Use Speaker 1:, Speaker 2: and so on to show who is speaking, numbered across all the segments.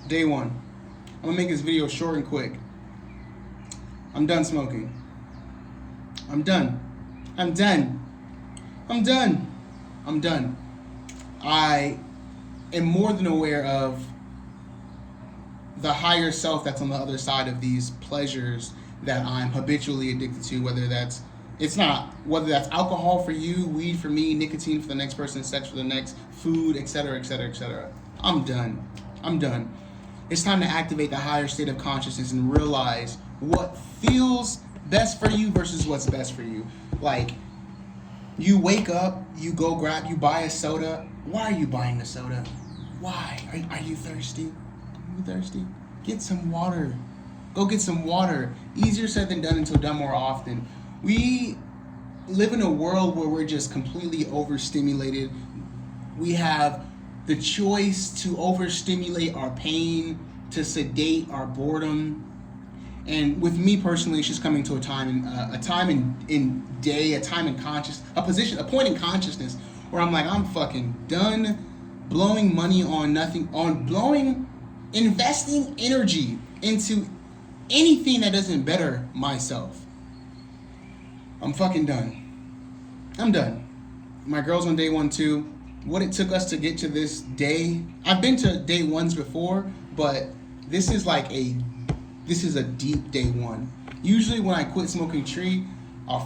Speaker 1: Day one. I'm gonna make this video short and quick. I'm done smoking. I'm done. I'm done. I'm done. I'm done. I am more than aware of the higher self that's on the other side of these pleasures that I'm habitually addicted to, whether that's alcohol for you, weed for me, nicotine for the next person, sex for the next, food, etc., etc., etc. I'm done. I'm done. It's time to activate the higher state of consciousness and realize what feels best for you versus what's best for you. Like, you wake up, you buy a soda. Why are you buying a soda? Why? Are you thirsty? Are you thirsty? Get some water. Go get some water. Easier said than done until done more often. We live in a world where we're just completely overstimulated. We have the choice to overstimulate our pain, to sedate our boredom. And with me personally, it's just coming to a time in day, a time in conscious, a point in consciousness where I'm like, I'm fucking done blowing money on nothing, investing energy into anything that doesn't better myself. I'm fucking done. I'm done. My girl's on day one too. What it took us to get to this day, I've been to day ones before, but this is a deep day one. Usually when I quit smoking tree, I'll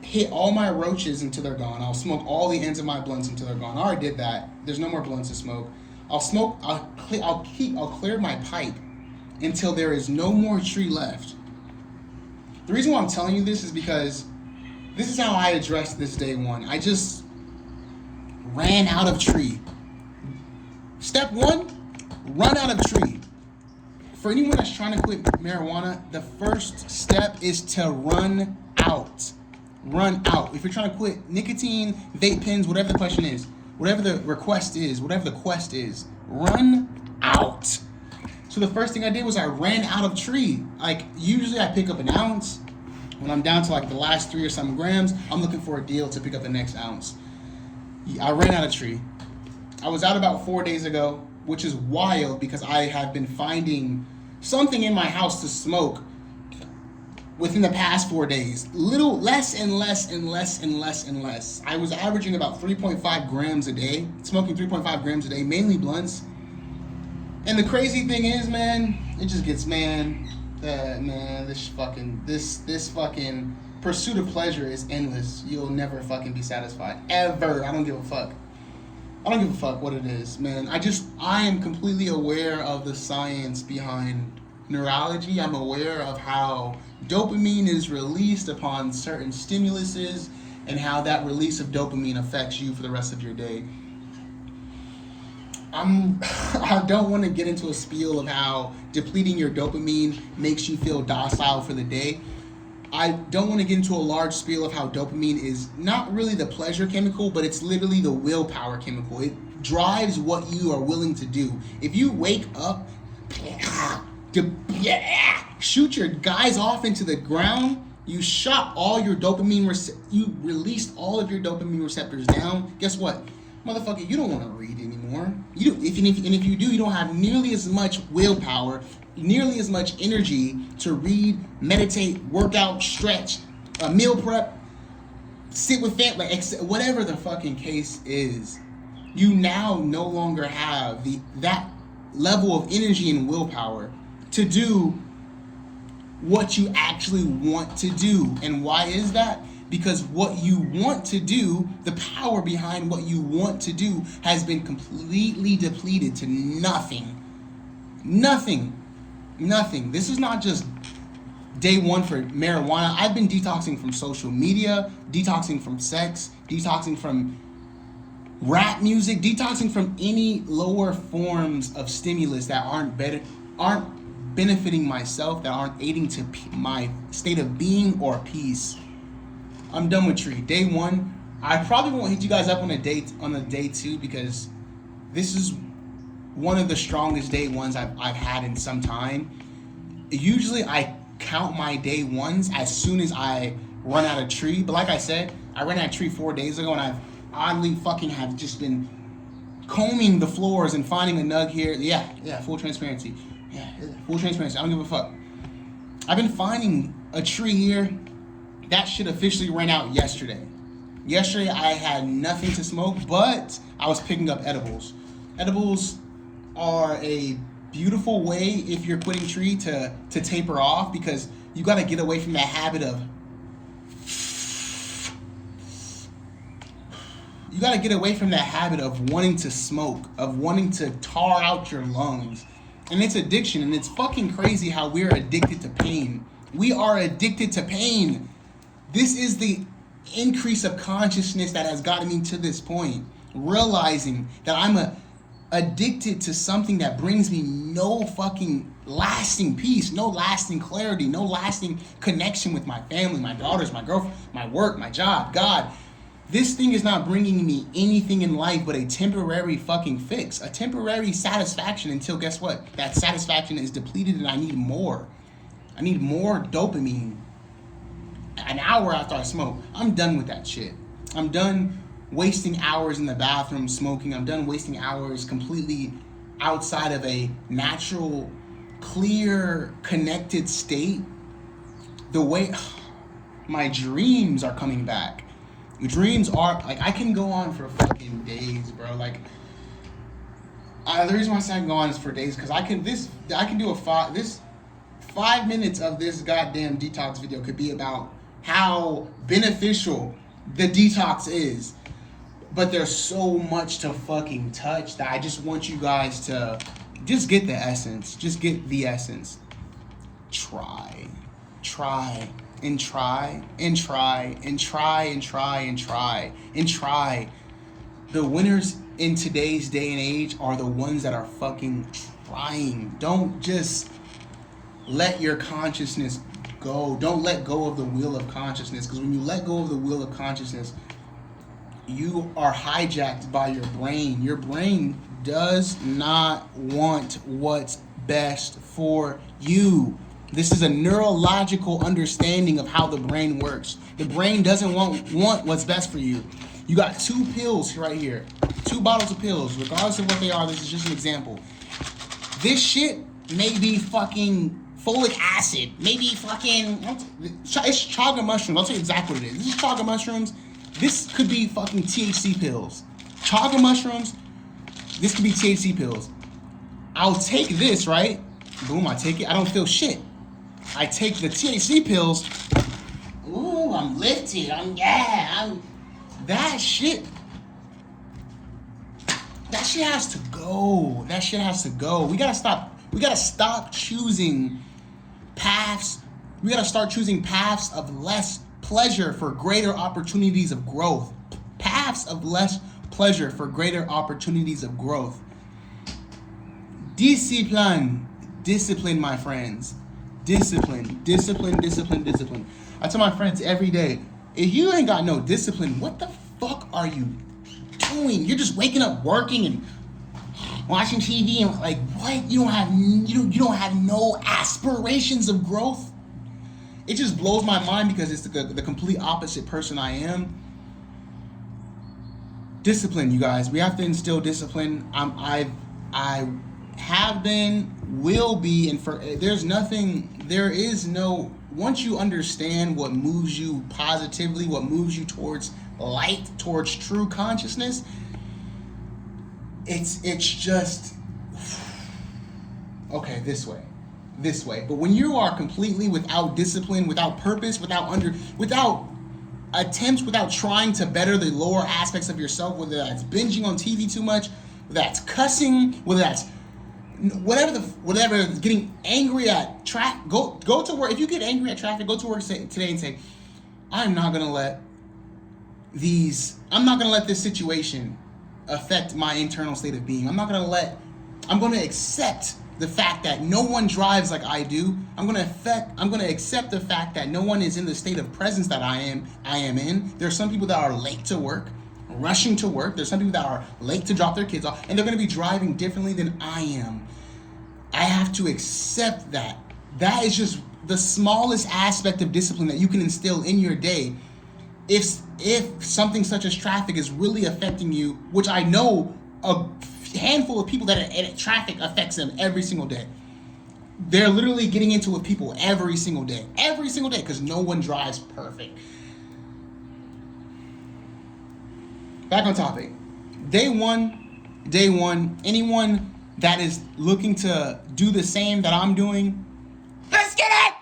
Speaker 1: hit all my roaches until they're gone. I'll smoke all the ends of my blunts until they're gone. I already did that. There's no more blunts to smoke. I'll clear my pipe until there is no more tree left. The reason why I'm telling you this is because this is how I addressed this day one. I just ran out of tree. Step one, run out of tree. For anyone that's trying to quit marijuana, the first step is to run out. Run out. If you're trying to quit nicotine, vape pens, whatever the question is, whatever the request is, whatever the quest is, run out. So the first thing I did was I ran out of tree. Like, usually I pick up an ounce. When I'm down to like the last 3 or some grams, I'm looking for a deal to pick up the next ounce. I ran out of tree. I was out about 4 days ago, which is wild because I have been finding something in my house to smoke within the past 4 days. Little less and less and less and less and less. I was averaging about 3.5 grams a day, smoking 3.5 grams a day, mainly blunts. And the crazy thing is, man, it just gets, this fucking pursuit of pleasure is endless. You'll never fucking be satisfied. Ever. I don't give a fuck. I don't give a fuck what it is, man. I am completely aware of the science behind neurology. I'm aware of how dopamine is released upon certain stimuluses and how that release of dopamine affects you for the rest of your day. I don't want to get into a spiel of how depleting your dopamine makes you feel docile for the day. I don't want to get into a large spiel of how dopamine is not really the pleasure chemical, but it's literally the willpower chemical. It drives what you are willing to do. If you wake up, shoot your guys off into the ground, you shot all your dopamine, you released all of your dopamine receptors down, guess what? Motherfucker, you don't want to read anymore. If you do, you don't have nearly as much willpower, nearly as much energy to read, meditate, work out, stretch, meal prep, sit with family, whatever the fucking case is. You now no longer have that level of energy and willpower to do what you actually want to do. And why is that? Because what you want to do, the power behind what you want to do has been completely depleted to nothing. Nothing. This is not just day one for marijuana. I've been detoxing from social media, detoxing from sex, detoxing from rap music, detoxing from any lower forms of stimulus that aren't benefiting myself, that aren't aiding to my state of being or peace. I'm done with tree. Day one, I probably won't hit you guys up on the day two because this is one of the strongest day ones I've had in some time. Usually I count my day ones as soon as I run out of tree. But like I said, I ran out of tree 4 days ago and I've oddly fucking have just been combing the floors and finding a nug here. Yeah, full transparency. Yeah, full transparency. I don't give a fuck. I've been finding a tree here. That shit officially ran out yesterday. Yesterday I had nothing to smoke, but I was picking up edibles. Edibles are a beautiful way, if you're quitting tree, to taper off, because you got to get away from that habit of wanting to smoke, of wanting to tar out your lungs. And it's addiction, and it's fucking crazy how we're addicted to pain. We are addicted to pain. This is the increase of consciousness that has gotten me to this point, realizing that I'm addicted to something that brings me no fucking lasting peace, no lasting clarity, no lasting connection with my family, my daughters, my girlfriend, my work, my job, God. This thing is not bringing me anything in life but a temporary fucking fix, a temporary satisfaction until, guess what? That satisfaction is depleted and I need more. I need more dopamine. An hour after I smoke, I'm done with that shit. I'm done wasting hours in the bathroom smoking. I'm done wasting hours completely outside of a natural, clear, connected state. The way my dreams are coming back. Dreams are, like, I can go on for fucking days, bro. Like, the reason why I say I can go on is for days, because I can do 5 minutes of this goddamn detox video could be about how beneficial the detox is. But there's so much to fucking touch that I just want you guys to just get the essence. Just get the essence. Try. The winners in today's day and age are the ones that are fucking trying. Don't just let your consciousness go. Don't let go of the wheel of consciousness, because when you let go of the wheel of consciousness, you are hijacked by your brain. Your brain does not want what's best for you. This is a neurological understanding of how the brain works. The brain doesn't want what's best for you. You got 2 pills right here. 2 bottles of pills, regardless of what they are. This is just an example. This shit may be fucking folic acid. Maybe fucking, it's chaga mushrooms. I'll tell you exactly what it is. This is chaga mushrooms. This could be fucking THC pills. Chaga mushrooms, this could be THC pills. I'll take this, right? Boom, I take it. I don't feel shit. I take the THC pills. Ooh, I'm lifted. That shit has to go. That shit has to go. We gotta stop choosing paths. We gotta start choosing paths of less pleasure for greater opportunities of growth. Paths of less pleasure for greater opportunities of growth. Discipline, my friends. Discipline. I tell my friends every day, if you ain't got no discipline, what the fuck are you doing? You're just waking up, working, and watching TV, and like, what? You don't have no aspirations of growth. It just blows my mind, because it's the complete opposite person I am. Discipline, you guys. We have to instill discipline. I have been, will be, and once you understand what moves you positively, what moves you towards light, towards true consciousness, it's just, okay, this way. But when you are completely without discipline, without purpose, without attempts, without trying to better the lower aspects of yourself, whether that's binging on TV too much, whether that's cussing, whether that's whatever, getting angry at traffic, go to work. If you get angry at traffic, go to work today and say, I'm not gonna let this situation affect my internal state of being. I'm gonna accept the fact that no one drives like I do. I'm gonna accept the fact that no one is in the state of presence that I am in. There's some people that are late to work, rushing to work. There's some people that are late to drop their kids off, and they're gonna be driving differently than I am. I have to accept that. That is just the smallest aspect of discipline that you can instill in your day. If something such as traffic is really affecting you, which I know a handful of people that traffic affects them every single day. They're literally getting into it with people every single day, because no one drives perfect. Back on topic. Day one, anyone that is looking to do the same that I'm doing, let's get it!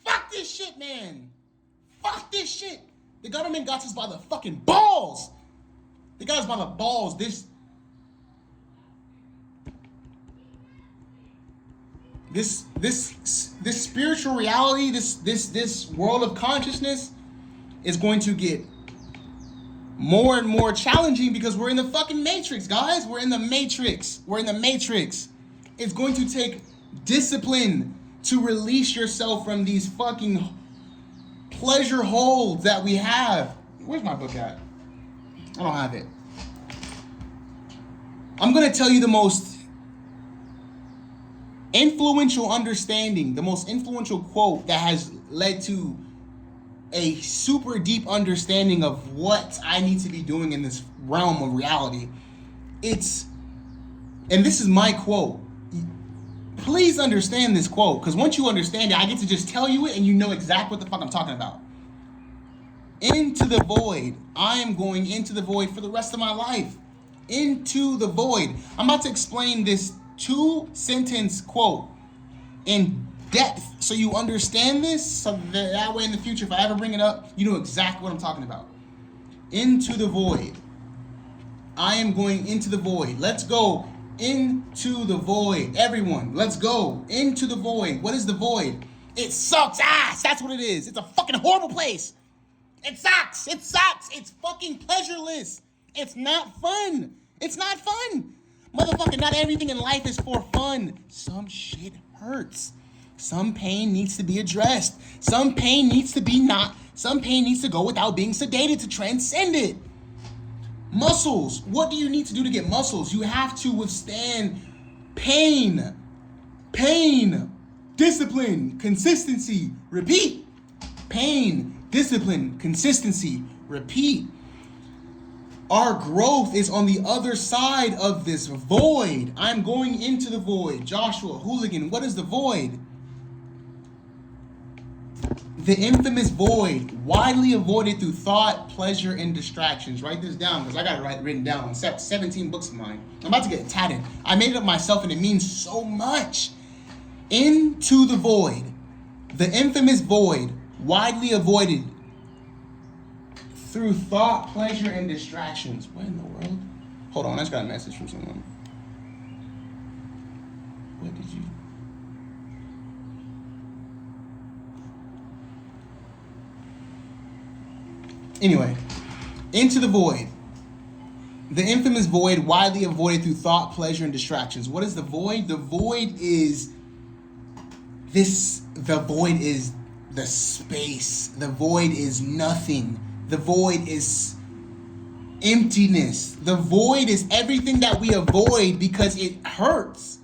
Speaker 1: Fuck this shit, man. Fuck this shit. The government got us by the fucking balls. They got us by the balls. This spiritual reality, this world of consciousness is going to get more and more challenging because we're in the fucking matrix, guys. We're in the matrix. It's going to take discipline to release yourself from these fucking pleasure holds that we have. Where's my book at? I don't have it. I'm going to tell you the most influential understanding, the most influential quote that has led to a super deep understanding of what I need to be doing in this realm of reality. And this is my quote. Please understand this quote, because once you understand it, I get to just tell you it and you know exactly what the fuck I'm talking about. Into the void. I am going into the void for the rest of my life. Into the void. I'm about to explain this 2-sentence quote in depth so you understand this, so that way in the future, if I ever bring it up, you know exactly what I'm talking about. Into the void. I am going into the void. Let's go into the void. Everyone, let's go into the void. What is the void? It sucks ass. That's what it is. It's a fucking horrible place. It sucks. It's fucking pleasureless. It's not fun. Motherfucker, not everything in life is for fun. Some shit hurts. Some pain needs to be addressed. Some pain needs to go without being sedated to transcend it. Muscles. What do you need to do to get muscles? You have to withstand pain. Discipline. Consistency. Repeat. Pain. Discipline. Consistency. Repeat. Our growth is on the other side of this void. I'm going into the void. Joshua, Hooligan, what is the void? The infamous void, widely avoided through thought, pleasure, and distractions. Write this down, because I got it written down on 17 books of mine. I'm about to get it tatted. I made it up myself, and it means so much. Into the void. The infamous void, widely avoided through thought, pleasure, and distractions. What in the world? Hold on, I just got a message from someone. What did you... Anyway, into the void. The infamous void, widely avoided through thought, pleasure, and distractions. What is the void? The void is the space. The void is nothing. The void is emptiness. The void is everything that we avoid because it hurts.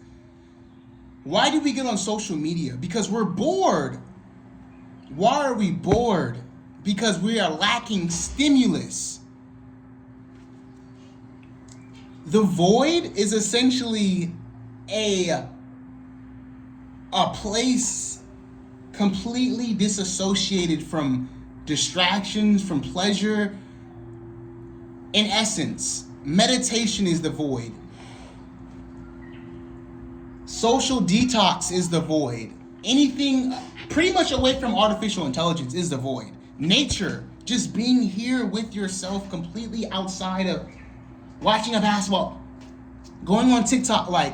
Speaker 1: Why do we get on social media? Because we're bored. Why are we bored? Because we are lacking stimulus. The void is essentially a place completely disassociated from distractions, from pleasure. In essence, meditation is the void. Social detox is the void. Anything pretty much away from artificial intelligence is the void. Nature, just being here with yourself completely outside of watching a basketball, going on TikTok, like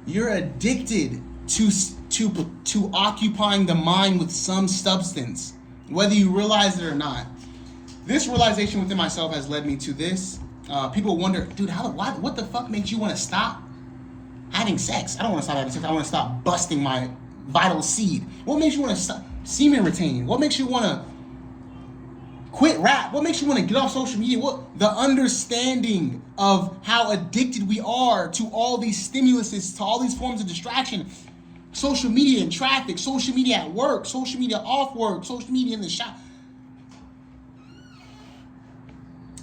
Speaker 1: you're addicted to occupying the mind with some substance, whether you realize it or not. This realization within myself has led me to this. People wonder, dude, what the fuck makes you want to stop having sex? I don't want to stop having sex. I want to stop busting my vital seed. What makes you want to stop semen retaining? What makes you want to quit rap? What makes you want to get off social media? What the understanding of how addicted we are to all these stimuluses, to all these forms of distraction. Social media in traffic, social media at work, social media off work, social media in the shop.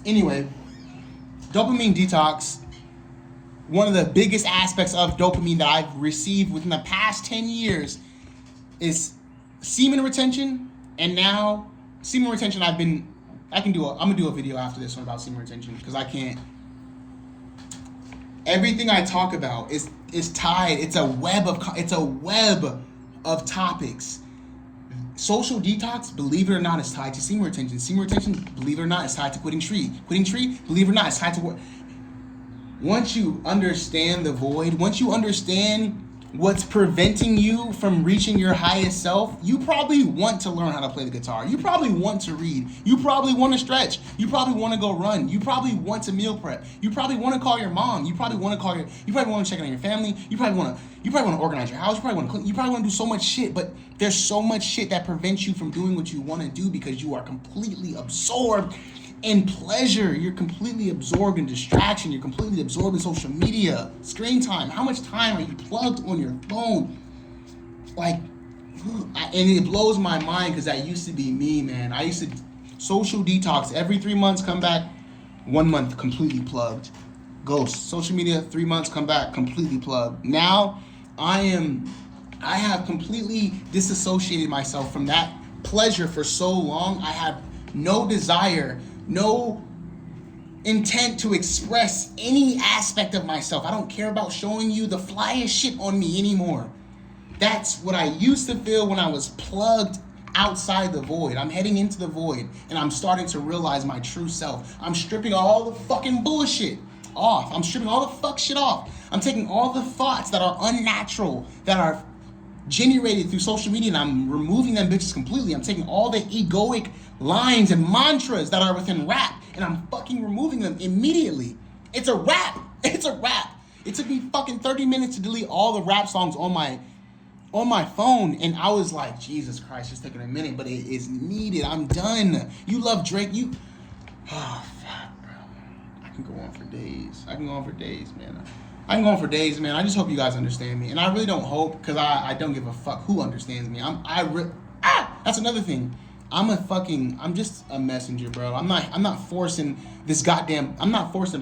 Speaker 1: Anyway, dopamine detox, one of the biggest aspects of dopamine that I've received within the past 10 years is semen retention. And now semen retention, I'm gonna do a video after this one about semen retention, because I can't. Everything I talk about is tied. It's a web of topics. Social detox, believe it or not, is tied to semen retention. Semen retention, believe it or not, is tied to quitting tree. Quitting tree, believe it or not, is tied to what? Once you understand the void, once you understand what's preventing you from reaching your highest self, you probably want to learn how to play the guitar. You probably want to read. You probably want to stretch. You probably want to go run. You probably want to meal prep. You probably want to call your mom. You probably want to check on your family. You probably want to organize your house. You probably want to do so much shit, but there's so much shit that prevents you from doing what you want to do because you are completely absorbed in pleasure. You're completely absorbed in distraction. You're completely absorbed in social media, screen time. How much time are you plugged on your phone? And it blows my mind because that used to be me, man. I used to social detox every 3 months, come back 1 month completely plugged. Ghost. Social media, 3 months, come back completely plugged. Now I have completely disassociated myself from that pleasure for so long. I have no desire, no intent to express any aspect of myself. I don't care about showing you the flyest shit on me anymore. That's what I used to feel when I was plugged outside the void. I'm heading into the void and I'm starting to realize my true self. I'm stripping all the fucking bullshit off. I'm stripping all the fuck shit off. I'm taking all the thoughts that are unnatural, that are generated through social media, and I'm removing them bitches completely. I'm taking all the egoic lines and mantras that are within rap, and I'm fucking removing them immediately. It's a rap. It's a rap. It took me fucking 30 minutes to delete all the rap songs on my phone, and I was like, Jesus Christ, it's taking a minute, but it is needed. I'm done. You love Drake. Oh, fuck, bro. I can go on for days. Man. I just hope you guys understand me. And I really don't hope, because I don't give a fuck who understands me. That's another thing. I'm just a messenger, bro. I'm not forcing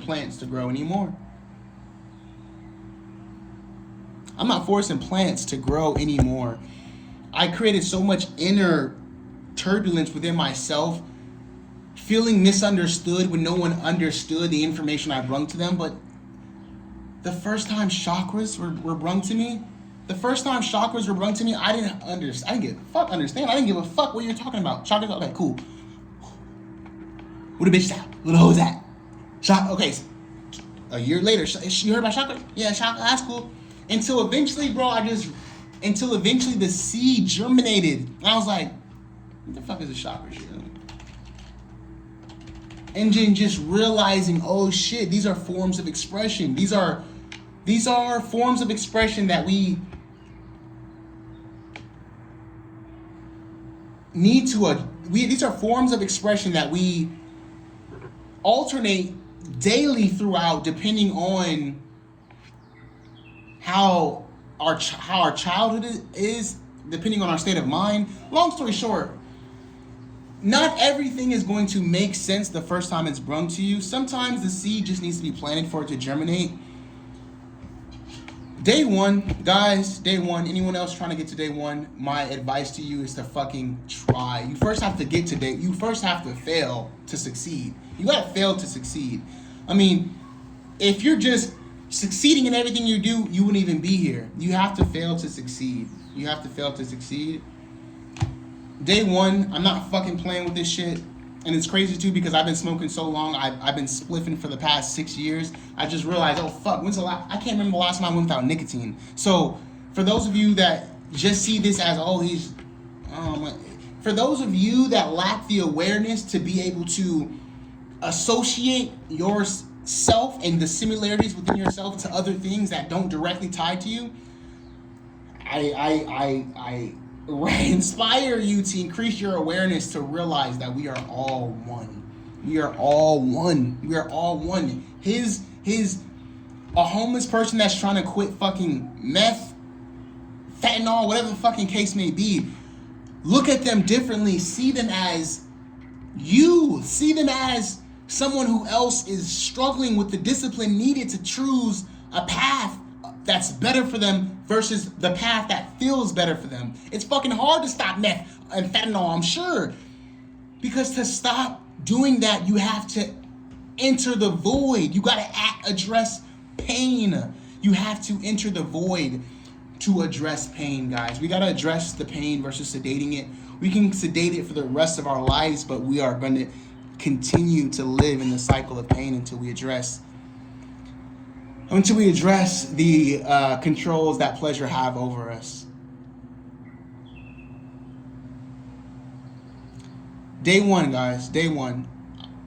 Speaker 1: plants to grow anymore. I'm not forcing plants to grow anymore. I created so much inner turbulence within myself, feeling misunderstood when no one understood the information I brought to them. But the first time chakras were brung to me, I didn't understand. I didn't give a fuck what you're talking about. Chakras, okay, cool. Where the bitch at? Where the hoes at? Okay, a year later, you heard about chakra? Yeah, chakra, that's cool. Until eventually, the seed germinated. And I was like, what the fuck is a chakra shit? And then just realizing, oh shit, these are forms of expression. These are forms of expression that we need to, these are forms of expression that we alternate daily throughout, depending on how our childhood is, depending on our state of mind. Long story short, not everything is going to make sense the first time it's brung to you. Sometimes the seed just needs to be planted for it to germinate. Day one, guys, anyone else trying to get to day one, my advice to you is to fucking try. You first have to fail to succeed. You gotta fail to succeed. I mean, if you're just succeeding in everything you do, you wouldn't even be here. You have to fail to succeed. Day one, I'm not fucking playing with this shit. And it's crazy too, because I've been smoking so long. I've been spliffing for the past 6 year. I just realized, oh fuck, I can't remember the last time I went without nicotine. So for those of you that just see this as, for those of you that lack the awareness to be able to associate yourself and the similarities within yourself to other things that don't directly tie to you, I inspire you to increase your awareness to realize that we are all one. A homeless person that's trying to quit fucking meth, fentanyl, whatever the fucking case may be, look at them differently. See them as you. See them as Someone who else is struggling with the discipline needed to choose a path that's better for them versus the path that feels better for them. It's fucking hard to stop meth and fentanyl, I'm sure. Because to stop doing that, you have to enter the void. You gotta address pain. You have to enter the void to address pain, guys. We gotta address the pain versus sedating it. We can sedate it for the rest of our lives, but we are going to continue to live in the cycle of pain until we address the controls that pleasure have over us. Day one, guys. Day one.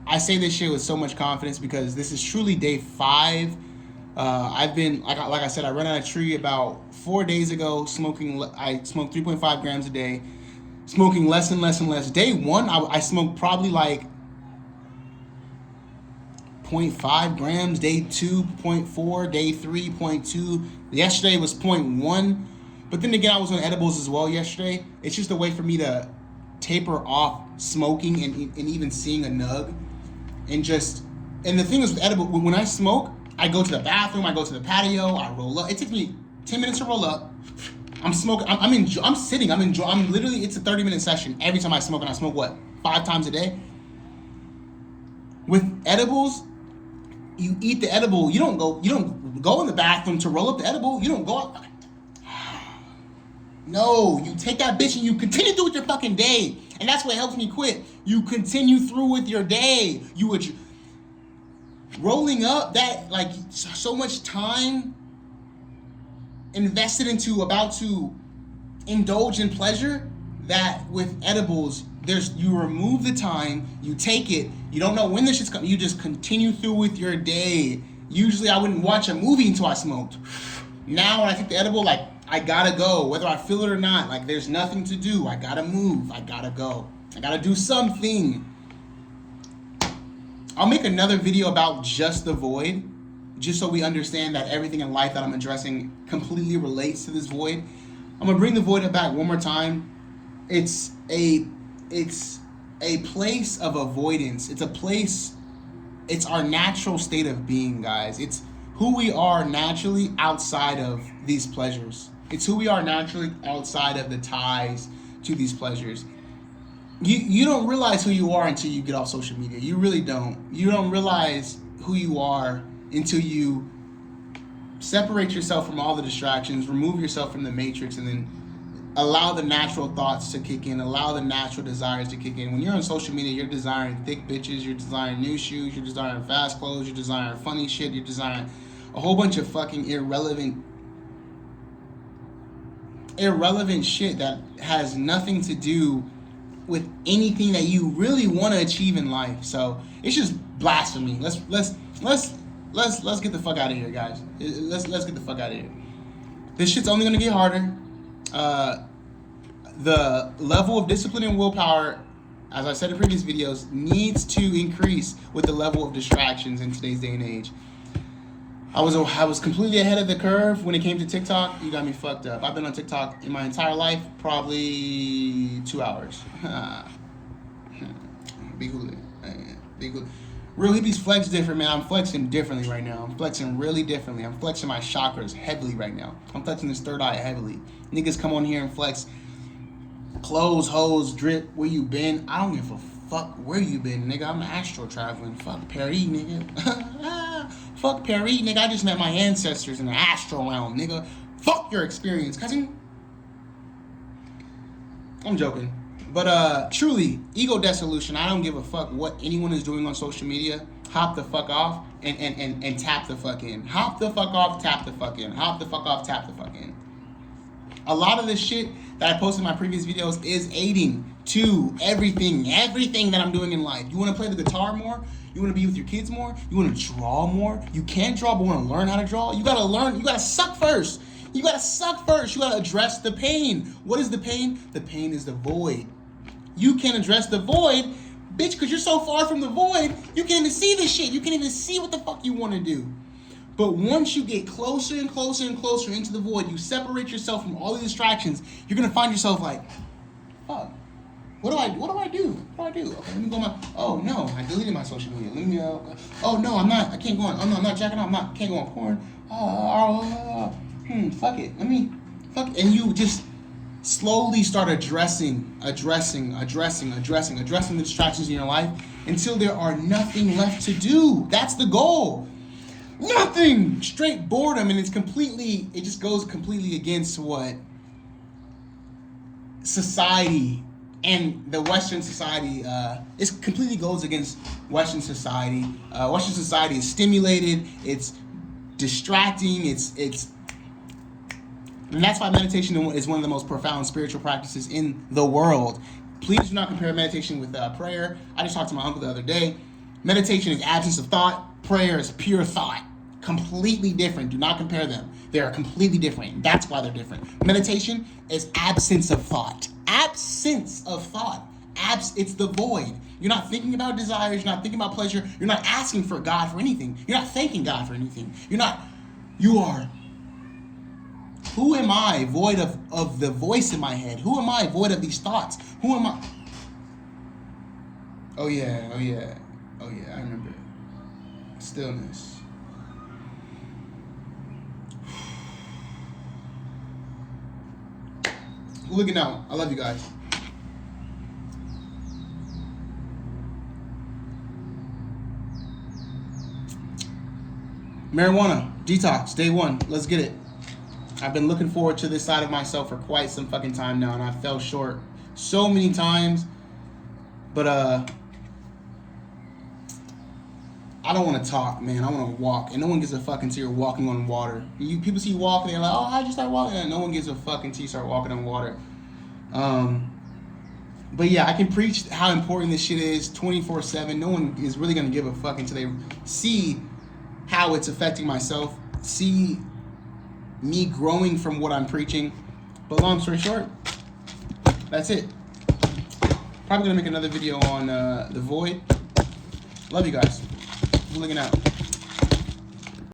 Speaker 1: I say this shit with so much confidence because this is truly day 5. I've been, like I said, I ran out of tree about 4 days ago. I smoked 3.5 grams a day. Smoking less and less and less. Day 1, I smoked probably like 0.5 grams. Day 2, 0.4. Day 3, 0.2. Yesterday was 0.1. But then again, I was on edibles as well yesterday. It's just a way for me to taper off smoking and even seeing a nug. And the thing is with edible, when I smoke, I go to the bathroom, I go to the patio, I roll up. It takes me 10 minutes to roll up. I'm smoking, I'm sitting, I'm literally, it's a 30-minute session every time I smoke, and I smoke, 5 times a day? With edibles, you eat the edible, you don't go in the bathroom to roll up the edible, you don't go up. No, you take that bitch and you continue through with your fucking day. And that's what helps me quit. You continue through with your day. Rolling up that, like, so much time invested into about to indulge in pleasure, that with edibles, you remove the time, you take it, you don't know when this shit's coming, you just continue through with your day. Usually I wouldn't watch a movie until I smoked. Now when I take the edible, like, I gotta go, whether I feel it or not. Like, there's nothing to do. I gotta move. I gotta go. I gotta do something. I'll make another video about just the void, just so we understand that everything in life that I'm addressing completely relates to this void. I'm gonna bring the void back one more time. It's a place of avoidance. It's our natural state of being, guys. It's who we are naturally outside of these pleasures. It's who we are naturally outside of the ties to these pleasures. You don't realize who you are until you get off social media. You really don't. You don't realize who you are until you separate yourself from all the distractions, remove yourself from the matrix, and then allow the natural thoughts to kick in, allow the natural desires to kick in. When you're on social media, you're desiring thick bitches, you're desiring new shoes, you're desiring fast clothes, you're desiring funny shit, you're desiring a whole bunch of fucking irrelevant shit that has nothing to do with anything that you really want to achieve in life. So it's just blasphemy. Let's get the fuck out of here, guys. Let's get the fuck out of here. This shit's only gonna get harder. The level of discipline and willpower, as I said in previous videos, needs to increase with the level of distractions in today's day and age. I was completely ahead of the curve when it came to TikTok. You got me fucked up. I've been on TikTok in my entire life, probably 2 hours. Big hula. Real hippies flex different, man. I'm flexing differently right now. I'm flexing really differently. I'm flexing my chakras heavily right now. I'm flexing this third eye heavily. Niggas come on here and flex clothes, hoes, drip, where you been. I don't give a fuck where you been, nigga. I'm astral traveling. Fuck Perry, nigga. Fuck Perry, nigga. I just met my ancestors in the astral realm, nigga. Fuck your experience, cousin. I'm joking. But truly, ego dissolution. I don't give a fuck what anyone is doing on social media. Hop the fuck off and tap the fuck in. Hop the fuck off, tap the fuck in. Hop the fuck off, tap the fuck in. A lot of this shit that I posted in my previous videos is aiding to everything that I'm doing in life. You want to play the guitar more? You want to be with your kids more? You want to draw more? You can draw, but want to learn how to draw? You got to learn. You got to suck first. You got to suck first. You got to address the pain. What is the pain? The pain is the void. You can't address the void, bitch, because you're so far from the void, you can't even see this shit. You can't even see what the fuck you want to do. But once you get closer and closer and closer into the void, you separate yourself from all the distractions, you're going to find yourself like, fuck, What do I do? Okay, let me go oh no, I deleted my social media. Let me, oh no, I'm not, I can't go on, oh no, I'm not jacking out, can't go on porn. Fuck it. And you just slowly start addressing the distractions in your life until there are nothing left to do. That's the goal. Nothing. Straight boredom, and it just goes completely against what society and the Western society, it completely goes against Western society. Western society is stimulated, it's distracting, and that's why meditation is one of the most profound spiritual practices in the world. Please do not compare meditation with prayer. I just talked to my uncle the other day. Meditation is absence of thought. Prayer is pure thought. Completely different. Do not compare them. They are completely different. That's why they're different. Meditation is absence of thought. Absence of thought. It's the void. You're not thinking about desires. You're not thinking about pleasure. You're not asking for God for anything. You're not thanking God for anything. You are. Who am I void of the voice in my head? Who am I void of these thoughts? Who am I? Oh yeah, I remember. Stillness. Looking out. I love you guys. Marijuana, detox, day 1. Let's get it. I've been looking forward to this side of myself for quite some fucking time now, and I fell short so many times. But I don't want to talk, man. I want to walk, and no one gives a fuck until you're walking on water. People see you walking, they're like, "Oh, how'd you start walking?" And no one gives a fuck until you start walking on water. But yeah, I can preach how important this shit is 24/7. No one is really gonna give a fuck until they see how it's affecting myself, see me growing from what I'm preaching. But long story short, that's it. Probably gonna make another video on the void. Love you guys. Looking out.